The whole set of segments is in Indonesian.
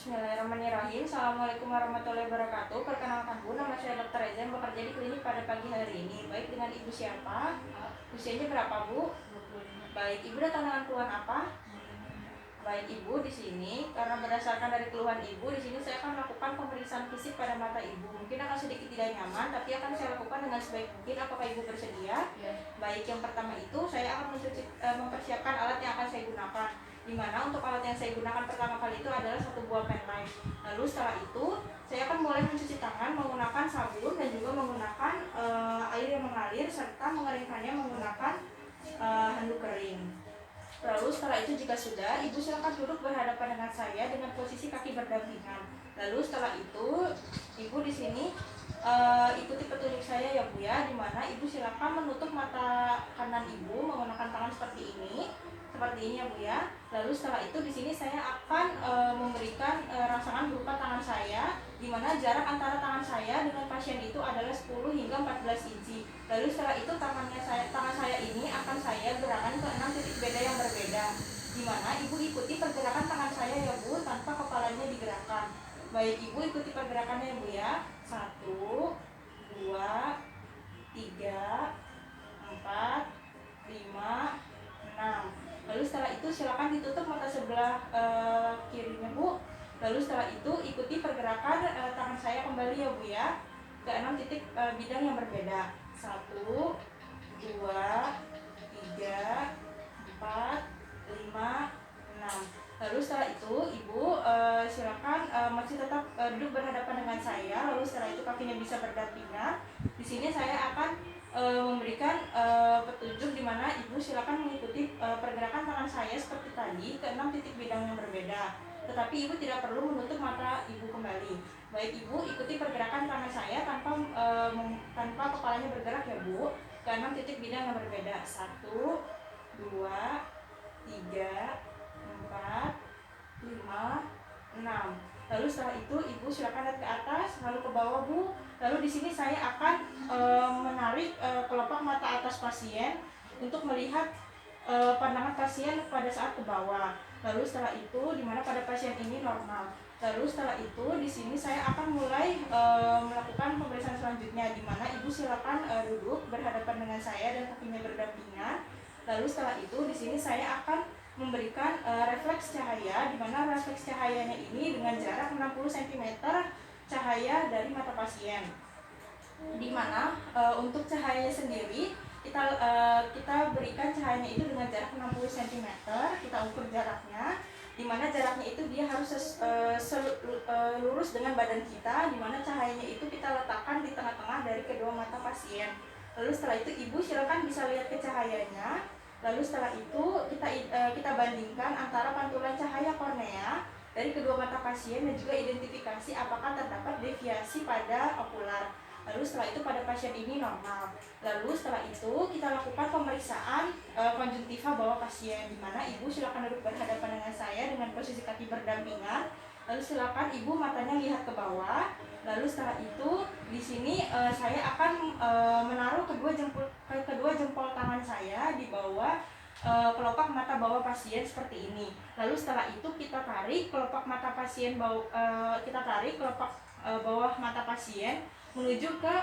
Bismillahirrahmanirrahim. Assalamualaikum warahmatullahi wabarakatuh. Perkenalkan Bu, nama saya Dr. Reza yang bekerja di klinik pada pagi hari ini. Baik, dengan Ibu siapa? Usianya berapa Bu? Baik, Ibu datang dengan keluhan apa? Baik Ibu, di sini karena berdasarkan dari keluhan Ibu, di sini saya akan melakukan pemeriksaan fisik pada mata Ibu. Mungkin akan sedikit tidak nyaman, tapi akan saya lakukan dengan sebaik mungkin. Apakah Ibu bersedia? Ya. Baik, yang pertama itu saya akan mempersiapkan alat yang akan saya gunakan. Dimana untuk alat yang saya gunakan pertama kali itu adalah satu buah pen light. Lalu setelah itu saya akan mulai mencuci tangan menggunakan sabun dan juga menggunakan air yang mengalir serta mengeringkannya menggunakan handuk kering. Lalu setelah itu jika sudah, Ibu silakan duduk berhadapan dengan saya dengan posisi kaki berdampingan. Lalu setelah itu Ibu di sini ikuti petunjuk saya ya Bu ya, dimana Ibu silakan menutup mata kanan Ibu menggunakan tangan seperti ini ya Bu ya. Lalu setelah itu di sini saya akan memberikan rangsangan berupa tangan saya, di mana jarak antara tangan saya dengan pasien itu adalah 10 hingga 14 inci. Lalu setelah itu tangan saya ini akan saya gerakan ke 6 titik beda yang berbeda, di mana Ibu ikuti pergerakan tangan saya ya Bu, tanpa kepalanya digerakkan. Baik, Ibu ikuti pergerakannya ya Bu ya. 1, 2, 3, 4, 5, 6. Lalu setelah itu silakan ditutup mata sebelah kirinya Bu. Lalu setelah itu ikuti pergerakan tangan saya kembali ya Bu ya, ke 6 titik bidang yang berbeda. 1, 2, 3, 4, 5, 6. Lalu setelah itu Ibu silakan masih tetap duduk berhadapan dengan saya. Lalu setelah itu kakinya bisa berdampingan. Di sini saya akan memberikan petunjuk di mana Ibu silakan mengikuti pergerakan tangan saya seperti tadi ke 6 titik bidang yang berbeda. Tetapi Ibu tidak perlu menutup mata Ibu kembali. Baik Ibu, ikuti pergerakan tangan saya tanpa kepalanya bergerak ya Bu, ke 6 titik bidang yang berbeda. 1, 2, 3, 4, 5, 6. Lalu setelah itu Ibu silakan lihat ke atas, lalu ke bawah Bu. Lalu di sini saya akan menarik kelopak mata atas pasien untuk melihat pandangan pasien pada saat ke bawah. Lalu setelah itu di mana pada pasien ini normal. Lalu setelah itu di sini saya akan mulai melakukan pemeriksaan selanjutnya, di mana Ibu silakan duduk berhadapan dengan saya dan kakinya berdampingan. Lalu setelah itu di sini saya akan memberikan refleks cahaya, di mana refleks cahayanya ini dengan jarak 60 cm cahaya dari mata pasien. Di mana untuk cahayanya sendiri kita berikan cahayanya itu dengan jarak 60 cm, kita ukur jaraknya, di mana jaraknya itu dia harus lurus dengan badan kita, di mana cahayanya itu kita letakkan di tengah-tengah dari kedua mata pasien. Lalu setelah itu Ibu silakan bisa lihat ke cahayanya. Lalu setelah itu kita bandingkan antara pantulan cahaya kornea dari kedua mata pasien dan juga identifikasi apakah terdapat deviasi pada okular. Lalu setelah itu pada pasien ini normal. Lalu setelah itu kita lakukan pemeriksaan konjungtiva bawah pasien, di mana Ibu silakan duduk berhadapan dengan saya dengan posisi kaki berdampingan. Lalu silakan Ibu matanya lihat ke bawah. Lalu setelah itu di sini saya akan menaruh kedua jempol tangan saya di bawah kelopak mata bawah pasien seperti ini. Lalu setelah itu kita tarik kelopak mata pasien bawah mata pasien menuju ke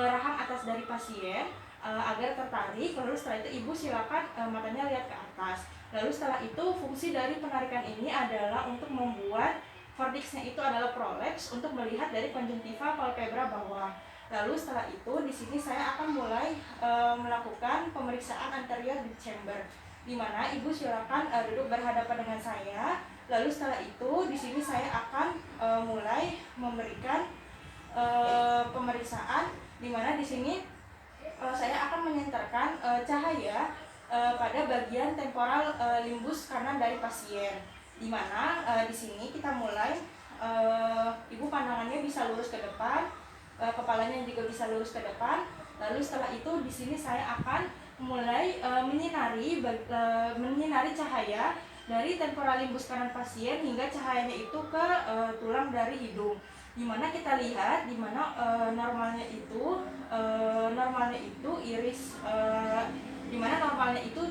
rahang atas dari pasien agar tertarik. Lalu setelah itu Ibu silakan matanya lihat ke atas. Lalu setelah itu fungsi dari penarikan ini adalah untuk membuat Vordixnya itu adalah prolapse untuk melihat dari konjungtiva palpebra bawah. Lalu setelah itu di sini saya akan mulai melakukan pemeriksaan anterior deep chamber, di mana Ibu silakan duduk berhadapan dengan saya. Lalu setelah itu di sini saya akan mulai memberikan pemeriksaan, di mana di sini saya akan menyenterkan cahaya pada bagian temporal limbus kanan dari pasien, di mana di sini kita mulai Ibu pandangannya bisa lurus ke depan, kepalanya juga bisa lurus ke depan. Lalu setelah itu di sini saya akan mulai menyinari cahaya dari temporal limbus kanan pasien hingga cahayanya itu ke tulang dari hidung, di mana kita lihat di mana normalnya itu iris Dimana normalnya itu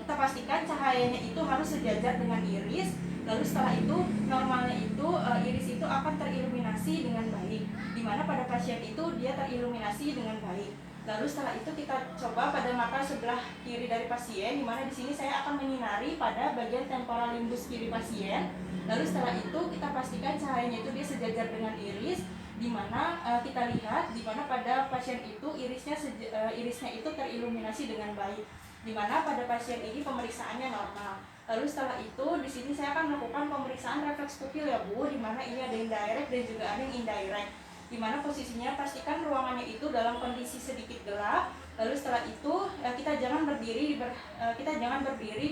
kita pastikan cahayanya itu harus sejajar dengan iris. Lalu setelah itu normalnya itu iris itu akan teriluminasi dengan baik. Dimana pada pasien itu dia teriluminasi dengan baik. Lalu setelah itu kita coba pada mata sebelah kiri dari pasien, dimana di sini saya akan menyinari pada bagian temporal limbus kiri pasien. Lalu setelah itu kita pastikan cahayanya itu dia sejajar dengan iris, dimana kita lihat dimana pada pasien itu irisnya itu teriluminasi dengan baik. Dimana pada pasien ini pemeriksaannya normal. Lalu setelah itu di sini saya akan melakukan pemeriksaan refleks pupil ya Bu, dimana ini ada yang direct dan juga ada yang indirect. Dimana posisinya pastikan ruangannya itu dalam kondisi sedikit gelap. Lalu setelah itu kita jangan berdiri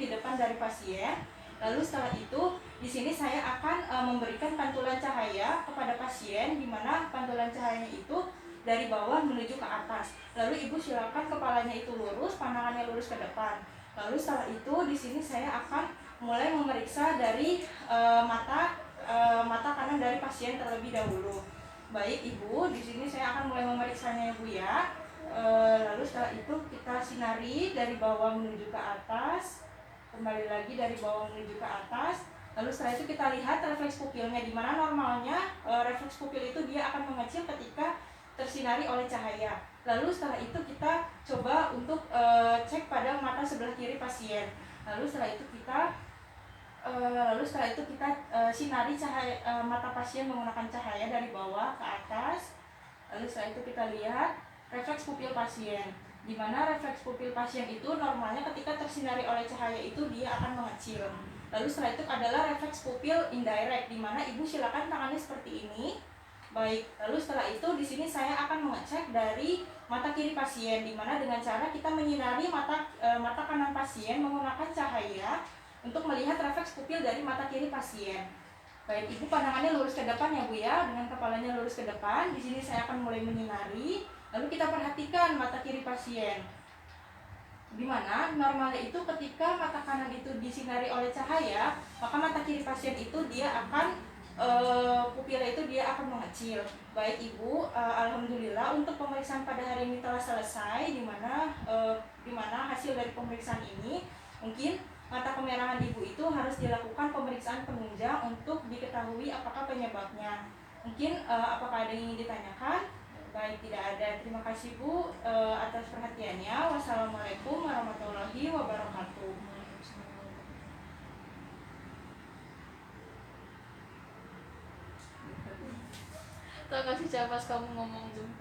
di depan dari pasien. Lalu setelah itu di sini saya akan memberikan pantulan cahaya kepada pasien, di mana pantulan cahayanya itu dari bawah menuju ke atas. Lalu ibu silakan kepalanya itu lurus, pandangannya lurus ke depan. Lalu setelah itu di sini saya akan mulai memeriksa dari mata kanan dari pasien terlebih dahulu. Baik ibu, di sini saya akan mulai memeriksanya ibu ya. Lalu setelah itu kita sinari dari bawah menuju ke atas, kembali lagi dari bawah menuju ke atas. Lalu setelah itu kita lihat refleks pupilnya, di mana normalnya refleks pupil itu dia akan mengecil ketika tersinari oleh cahaya. Lalu setelah itu kita coba untuk cek pada mata sebelah kiri pasien. Lalu setelah itu kita sinari cahaya mata pasien menggunakan cahaya dari bawah ke atas. Lalu setelah itu kita lihat refleks pupil pasien, di mana refleks pupil pasien itu normalnya ketika tersinari oleh cahaya itu dia akan mengecil. Lalu setelah itu adalah refleks pupil indirect, di mana ibu silakan tangannya seperti ini. Baik, lalu setelah itu di sini saya akan mengecek dari mata kiri pasien, di mana dengan cara kita menyinari mata kanan pasien menggunakan cahaya untuk melihat refleks pupil dari mata kiri pasien. Baik, ibu pandangannya lurus ke depan ya Bu ya, dengan kepalanya lurus ke depan. Di sini saya akan mulai menyinari. Lalu kita perhatikan mata kiri pasien. Di mana normalnya itu ketika mata kanan itu disinari oleh cahaya, maka mata kiri pasien itu dia akan pupilnya itu dia akan mengecil. Baik ibu, alhamdulillah untuk pemeriksaan pada hari ini telah selesai, di mana hasil dari pemeriksaan ini mungkin mata kemerahan ibu itu harus dilakukan pemeriksaan penunjang untuk diketahui apakah penyebabnya. Mungkin apakah ada yang ingin ditanyakan? Baik, tidak ada. Terima kasih Bu atas perhatiannya. Wassalamualaikum warahmatullahi wabarakatuh. Terima kasih pas kamu ngomong jempol.